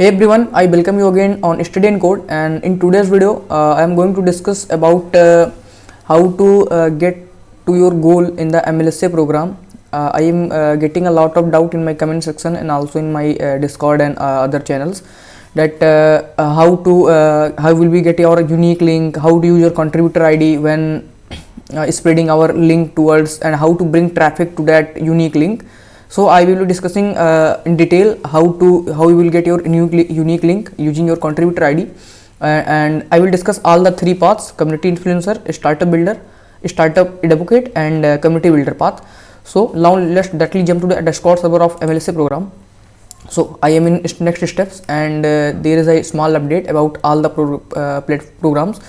Hey everyone, I welcome you again on Study and Code, and in today's video I am going to discuss about how to get to your goal in the MLSA program. I am getting a lot of doubt in my comment section and also in my Discord and other channels that how will we get your unique link, how to use your contributor ID when spreading our link towards, and how to bring traffic to that unique link. So I will be discussing in detail how you will get your unique link using your contributor ID, and I will discuss all the three paths: community influencer, startup builder, startup advocate, and community builder path. So now let's directly jump to the Discord server of MLSA program. So I am in next steps, and there is a small update about all the programs.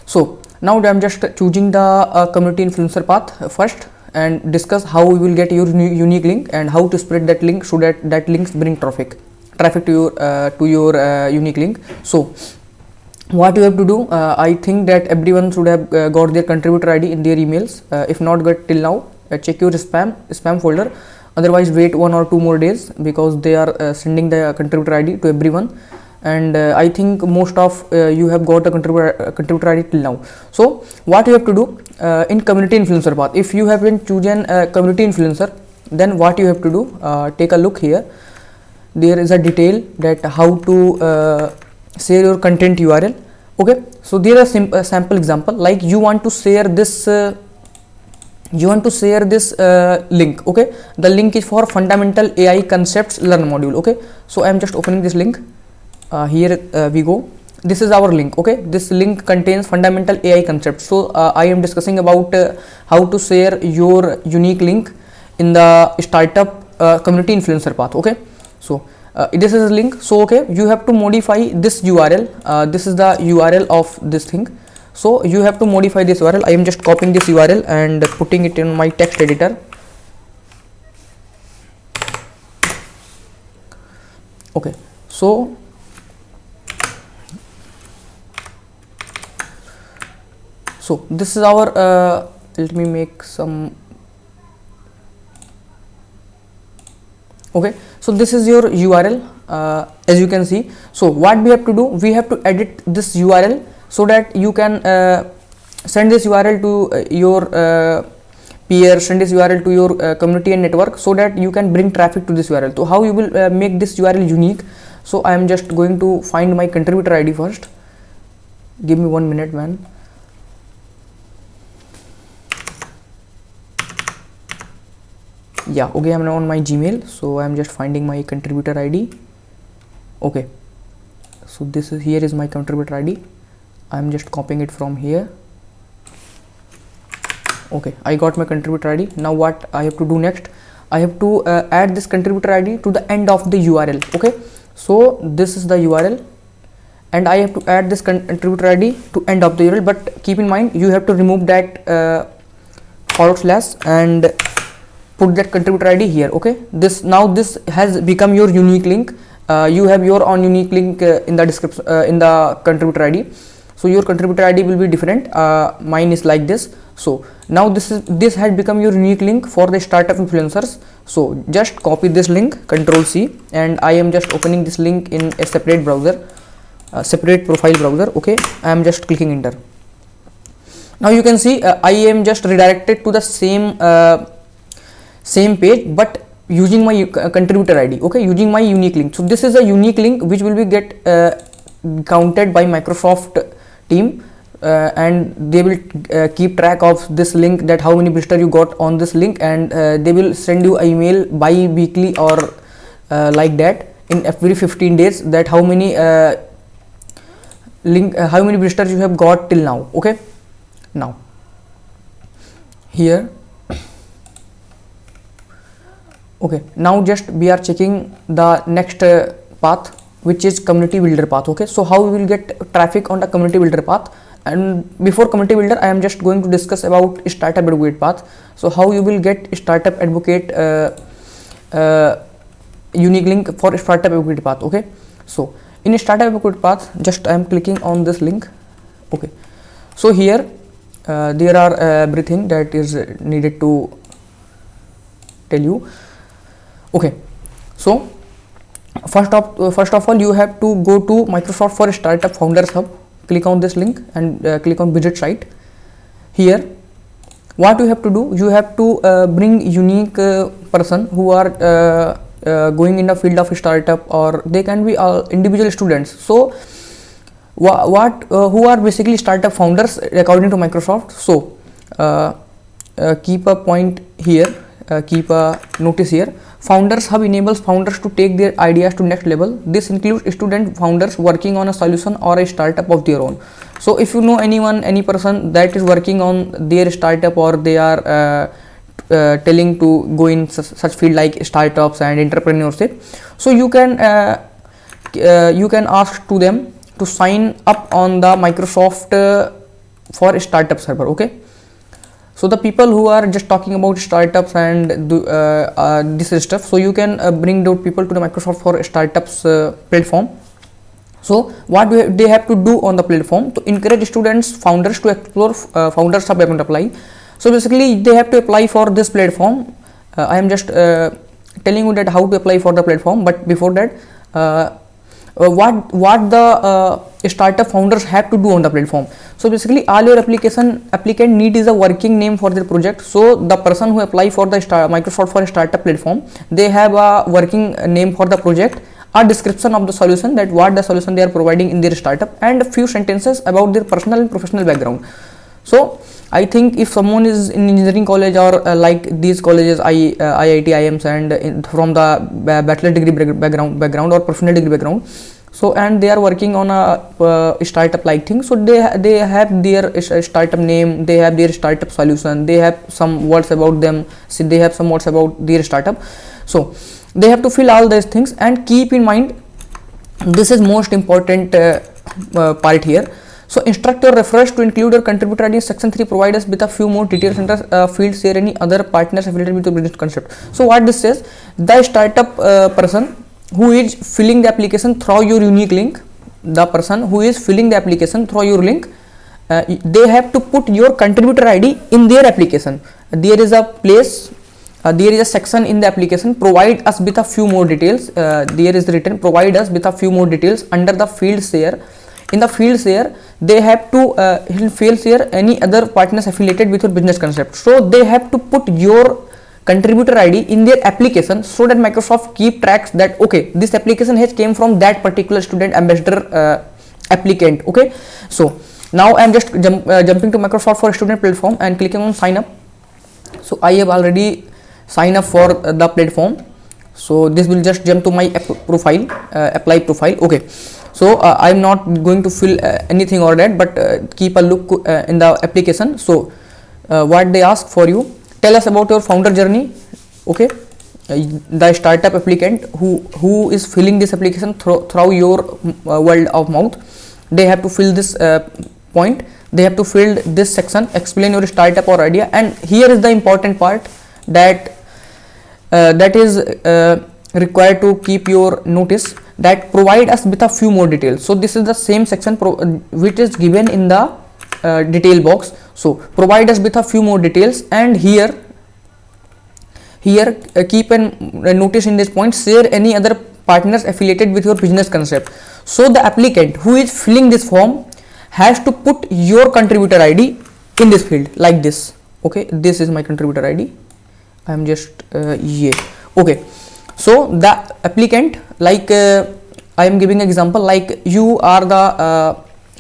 So now I am just choosing the community influencer path first, and discuss how we will get your unique link and how to spread that link so that links bring traffic to your unique link. So what you have to do, I think that everyone should have got their contributor ID in their emails. If not got till now, check your spam folder. Otherwise wait 1 or 2 more days, because they are sending the contributor ID to everyone, and I think most of you have got a contributor ID till now. So what you have to do in community influencer path, if you have been chosen community influencer, then what you have to do, take a look here. There is a detail that how to share your content URL. Okay, so there is a sample example, like you want to share this link. Okay, the link is for fundamental AI concepts learn module. Okay, so I am just opening this link. Here we go. This is our link. Okay, this link contains fundamental AI concepts. So I am discussing about how to share your unique link in the startup community influencer path. Okay, so this is a link. So okay, you have to modify this URL. This is the URL of this thing. So you have to modify this URL. I am just copying this URL and putting it in my text editor. Okay, so this is our let me make some. Okay, so this is your URL, as you can see. So what we have to do, we have to edit this URL so that you can send this URL to your peer, send this URL to your community and network, so that you can bring traffic to this URL. So how you will make this URL unique? So I am just going to find my contributor ID first. Give me 1 minute, man. Yeah, okay, I'm now on my Gmail, so I'm just finding my contributor ID. Okay, so this is, here is my contributor ID. I'm just copying it from here. Okay, I got my contributor ID. Now what I have to do next, I have to add this contributor ID to the end of the URL. Okay, so this is the URL, and I have to add this contributor ID to end of the URL, but keep in mind you have to remove that / and put that contributor ID here. Okay, this has become your unique link. You have your own unique link in the description, in the contributor ID. So your contributor ID will be different. Mine is like this. So now this has become your unique link for the startup influencers. So just copy this link, Ctrl C, and I am just opening this link in a separate browser, separate profile browser. Okay, I am just clicking enter. Now you can see I am just redirected to the same page, but using my contributor ID. Okay, using my unique link. So this is a unique link which will be get counted by Microsoft team, and they will keep track of this link, that how many visitors you got on this link, and they will send you an email bi-weekly or like that in every 15 days, that how many how many visitors you have got till now. Okay, now here. Okay, now just we are checking the next path, which is community builder path. Okay, so how we will get traffic on the community builder path, and before community builder I am just going to discuss about startup advocate path. So how you will get startup advocate unique link for startup advocate path. Okay, so in startup advocate path, just I am clicking on this link. Okay, so here there are everything that is needed to tell you. Okay, so first of all, you have to go to Microsoft for Startup Founders Hub. Click on this link and click on visit site. Here, what you have to do, you have to bring unique person who are going in the field of startup, or they can be individual students. So who are basically startup founders according to Microsoft. So keep a point here, keep a notice here. Founders Hub enables founders to take their ideas to next level. This includes student founders working on a solution or a startup of their own. So if you know anyone, any person that is working on their startup, or they are telling to go in such field like startups and entrepreneurship, so you can ask to them to sign up on the Microsoft for startup server. Okay, so the people who are just talking about startups and this stuff, so you can bring those people to the Microsoft for startups platform. So what they have to do on the platform to encourage students, founders to explore Founders Hub and apply. So basically they have to apply for this platform. I am just telling you that how to apply for the platform, but before that, what the startup founders have to do on the platform. So basically all your applicant need is a working name for their project. So the person who apply for the Microsoft for Startup platform, they have a working name for the project, a description of the solution, that what the solution they are providing in their startup, and a few sentences about their personal and professional background. So I think if someone is in engineering college, or like these colleges, IIT, IIMs, and from the bachelor degree background or professional degree background, so and they are working on a startup like thing, so they have their startup name, they have their startup solution, they have some words about them, so they have some words about their startup. So they have to fill all these things, and keep in mind, this is most important part here. So instructor refers to include your contributor ID. Section 3 provides us with a few more details under field, share any other partners affiliated with your business concept. So what this says, the startup person who is filling the application through your unique link, the person who is filling the application through your link, they have to put your contributor ID in their application. There is a place, there is a section in the application, provide us with a few more details. There is written, provide us with a few more details under the field share. In the field share, they have to field share any other partners affiliated with your business concept. So they have to put your contributor ID in their application, so that Microsoft keep tracks that okay, this application has came from that particular student ambassador applicant. Okay, so now I am just jumping to Microsoft for Student platform and clicking on sign up. So I have already signed up for the platform, so this will just jump to my profile, apply profile. Okay, so I am not going to fill anything or that, but keep a look in the application. So what they ask for you, tell us about your founder journey. Okay, the startup applicant who is filling this application through your word of mouth, they have to fill this point, they have to fill this section, explain your startup or idea. And here is the important part, that that is required to keep your notice, that provide us with a few more details. So this is the same section which is given in the detail box. So provide us with a few more details, and here keep a notice in this point, share any other partners affiliated with your business concept. So the applicant who is filling this form has to put your contributor ID in this field like this. Okay, this is my contributor ID. I am just yeah. Okay, so the applicant, like I am giving example, like you are the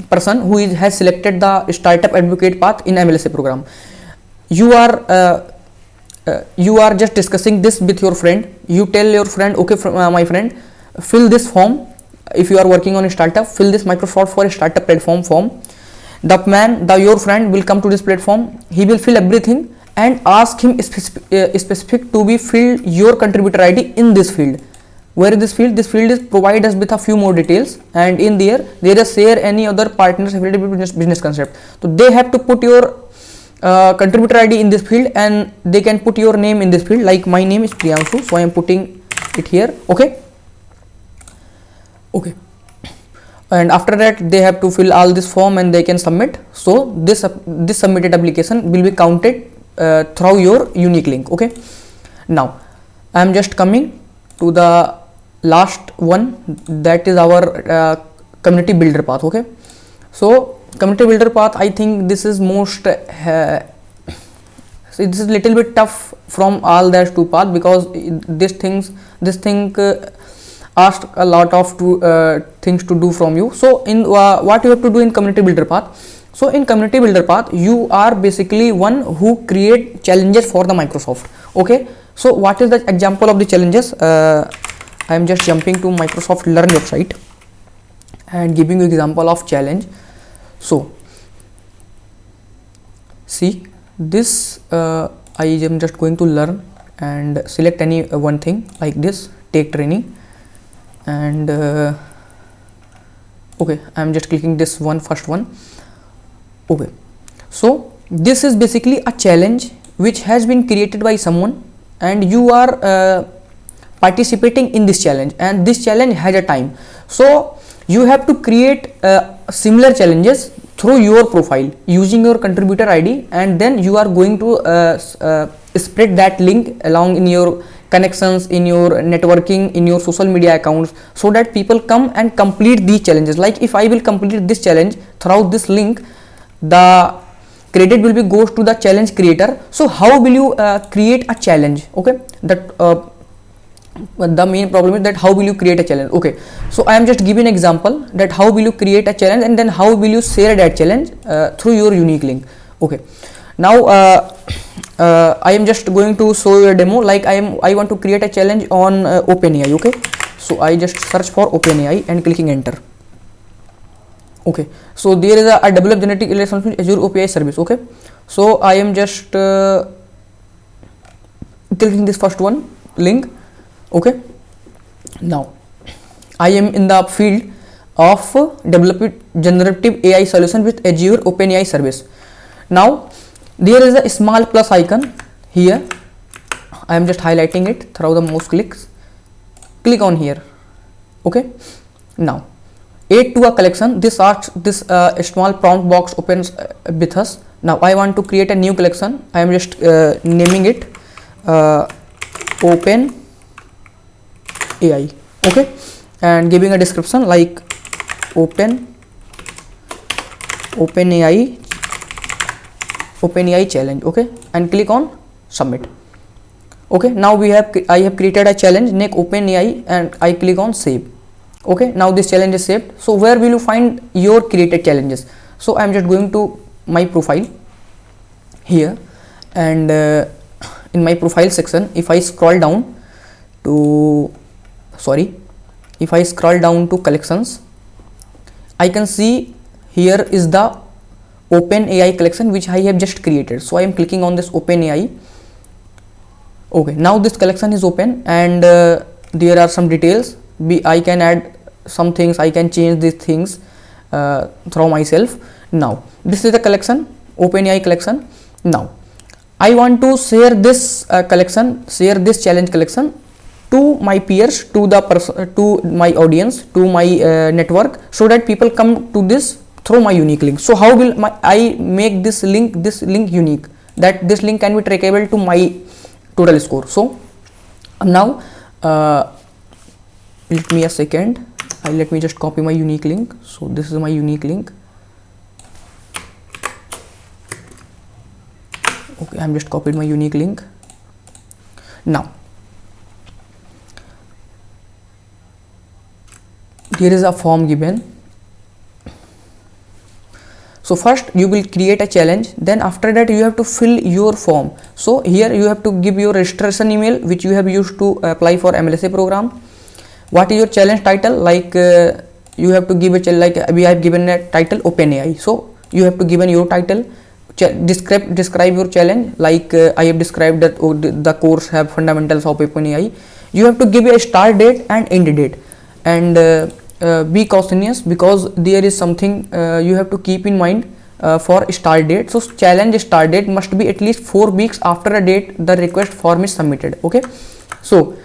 person who has selected the startup advocate path in MLSA program. You are just discussing this with your friend. You tell your friend, okay, my friend, fill this form. If you are working on a startup, fill this Microsoft for a startup platform form. Your friend will come to this platform. He will fill everything and ask him specific to be filled your contributor ID in this field. Where is this field? This field is provide us with a few more details, and in there is share any other partners affiliated with business concept. So they have to put your contributor ID in this field, and they can put your name in this field. Like my name is Priyanshu, so I am putting it here. Okay, and after that they have to fill all this form and they can submit. So this submitted application will be counted through your unique link. Okay, now I am just coming to the last one, that is our community builder path. Okay, so community builder path, I think this is most so this is little bit tough from all those two paths, because this thing asked a lot of things to do from you. So in what you have to do in community builder path, so in community builder path you are basically one who create challenges for the Microsoft. Okay, so what is the example of the challenges? I am just jumping to Microsoft Learn website and giving you example of challenge. So see this, I am just going to learn and select any one thing like this, take training, and okay, I am just clicking this one, first one. Okay, so this is basically a challenge which has been created by someone, and you are participating in this challenge, and this challenge has a time. So you have to create similar challenges through your profile using your contributor ID, and then you are going to spread that link along in your connections, in your networking, in your social media accounts, so that people come and complete these challenges. Like if I will complete this challenge throughout this link, the credit will be goes to the challenge creator. So how will you create a challenge? Okay, that the main problem is that how will you create a challenge. Okay, so I am just giving an example that how will you create a challenge, and then how will you share that challenge through your unique link. Okay, now I am just going to show you a demo. Like I want to create a challenge on OpenAI. Okay, so I just search for OpenAI and clicking enter. Okay, so there is a develop genetic AI solution with Azure OpenAI service. Okay, so I am just clicking this first one link. Okay, now I am in the field of developing generative AI solution with Azure OpenAI service. Now there is a small plus icon here. I am just highlighting it through the mouse clicks. Click on here. Okay, now add to a collection. This asks this small prompt box opens with us. Now I want to create a new collection. I am just naming it Open AI. Okay, and giving a description like OpenAI challenge. Okay, and click on submit. Okay, now I have created a challenge named OpenAI, and I click on save. Okay, now this challenge is saved. So where will you find your created challenges? So I am just going to my profile here, and in my profile section, if I scroll down to collections, I can see here is the OpenAI collection which I have just created. So I am clicking on this OpenAI. Okay, now this collection is open, and there are some details. I can add some things, I can change these things through myself. Now this is the collection, OpenAI collection. Now I want to share this this challenge collection to my peers, to my audience, to my network, so that people come to this through my unique link. So how will I make this link unique, that this link can be trackable to my total score? So now let me a second, let me just copy my unique link. So this is my unique link. Okay, I'm just copied my unique link. Now here is a form given. So first you will create a challenge, then after that you have to fill your form. So here you have to give your registration email which you have used to apply for MLSA program. What is your challenge title? Like you have to give a challenge, like we have given a title OpenAI. So you have to given your title, describe your challenge, like I have described that the course have fundamentals of OpenAI. You have to give a start date and end date, and be cautious, because there is something you have to keep in mind for start date. So challenge start date must be at least 4 weeks after a date the request form is submitted. Okay, so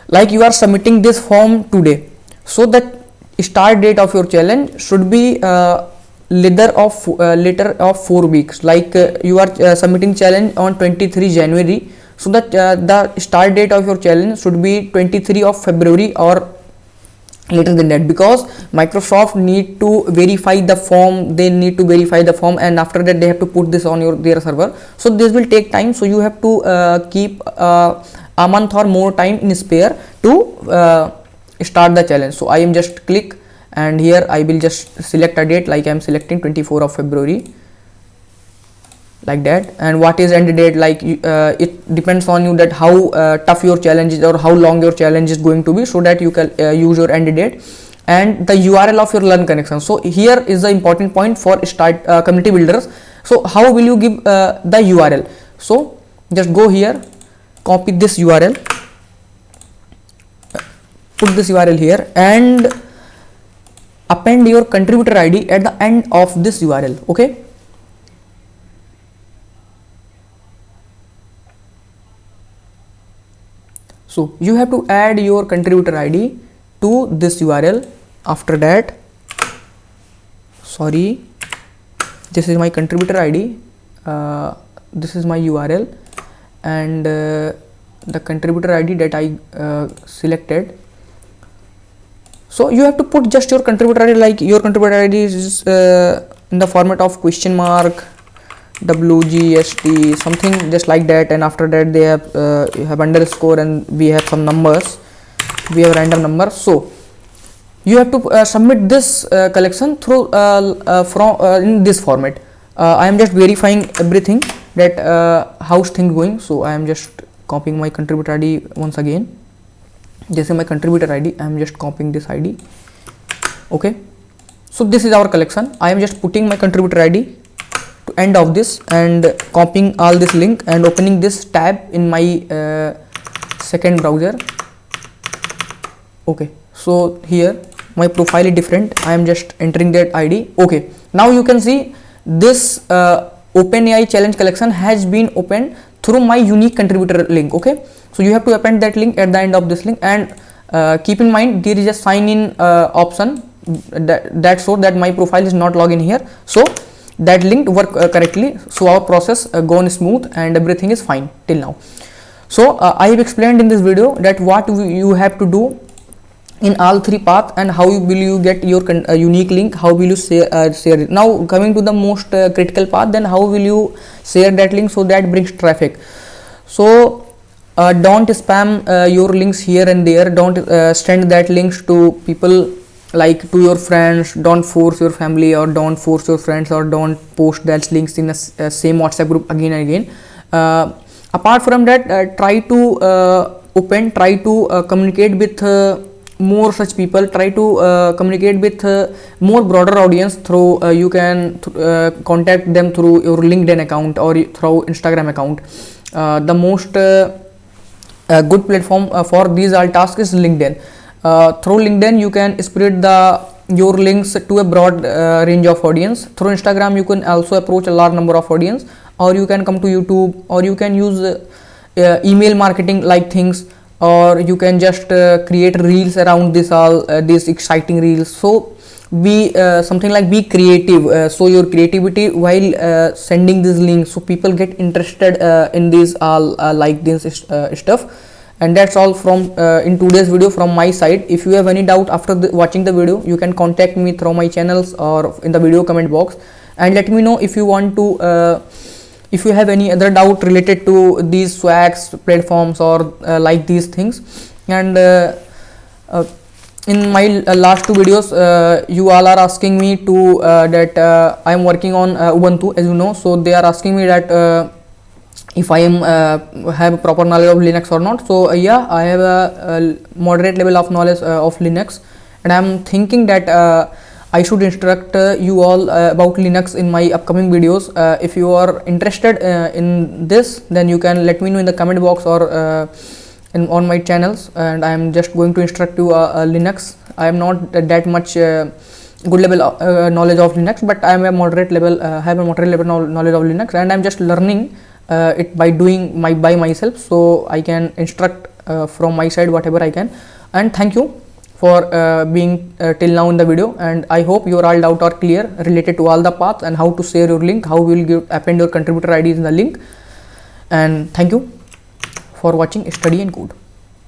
like you are submitting this form today, so that start date of your challenge should be later of 4 weeks. Like you are submitting challenge on 23 January, So that the start date of your challenge should be 23 of February or later than that, because Microsoft need to verify the form. They need to verify the form, and after that they have to put this on their server. So this will take time, so you have to keep a month or more time in spare to start the challenge. So I am just click, and here I will just select a date, like I am selecting 24 of February, like that. And what is end date, like it depends on you that how tough your challenge is or how long your challenge is going to be, so that you can use your end date and the URL of your Learn connection. So here is the important point for start community builders. So how will you give the URL? So just go here, copy this URL, put this URL here, and append your contributor ID at the end of this URL. Okay, so you have to add your contributor ID to this URL. After that, sorry, this is my contributor ID, this is my URL, and the contributor ID that I selected. So you have to put just your contributor ID, like your contributor ID is in the format of question mark WGST, something just like that, and after that they have you have underscore, and we have some numbers, we have random numbers. So you have to submit this collection through from in this format. I am just verifying everything that how's things going. So I am just copying my contributor ID once again. This is my contributor ID. I am just copying this ID. Okay, so this is our collection. I am just putting my contributor ID to end of this and copying all this link and opening this tab in my second browser. Okay, so here my profile is different. I am just entering that ID. Okay, now you can see this OpenAI challenge collection has been opened through my unique contributor link. Okay, so you have to append that link at the end of this link, and keep in mind there is a sign in option that shows that my profile is not logged in here. So that link work correctly, so our process gone smooth and everything is fine till now. So I have explained in this video that what you have to do in all three paths, and how will you get your unique link, how will you share it. Now coming to the most critical part, then how will you share that link so that brings traffic. So don't spam your links here and there. Don't send that links to people, like to your friends. Don't force your family, or don't force your friends, or don't post that links in a same WhatsApp group again and again. Apart from that, try to try to communicate with more such people. Try to communicate with more broader audience through you can contact them through your LinkedIn account or through Instagram account. The most good platform for these all tasks is LinkedIn. Through LinkedIn you can spread your links to a broad range of audience. Through Instagram you can also approach a large number of audience, or you can come to YouTube, or you can use email marketing like things, or you can just create reels around this all these exciting reels. So be something like be creative, show your creativity while sending this link, so people get interested in these all like this stuff. And that's all from in today's video from my side. If you have any doubt after watching the video, you can contact me through my channels or in the video comment box, and let me know if you want to if you have any other doubt related to these swags platforms or like these things. And in my last two videos you all are asking me to that I am working on Ubuntu, as you know. So they are asking me that if I am have a proper knowledge of Linux or not. So yeah, I have a moderate level of knowledge of Linux, and I am thinking that I should instruct you all about Linux in my upcoming videos. If you are interested in this, then you can let me know in the comment box or on my channels, and I am just going to instruct you Linux. I am not that much good level knowledge of Linux, but I am a moderate level have a moderate level knowledge of Linux, and I am just learning it by doing by myself, so I can instruct from my side whatever I can. And thank you for being till now in the video, and I hope your all doubt are clear related to all the paths and how to share your link, how we will append your contributor IDs in the link. And thank you. for watching Study and Code.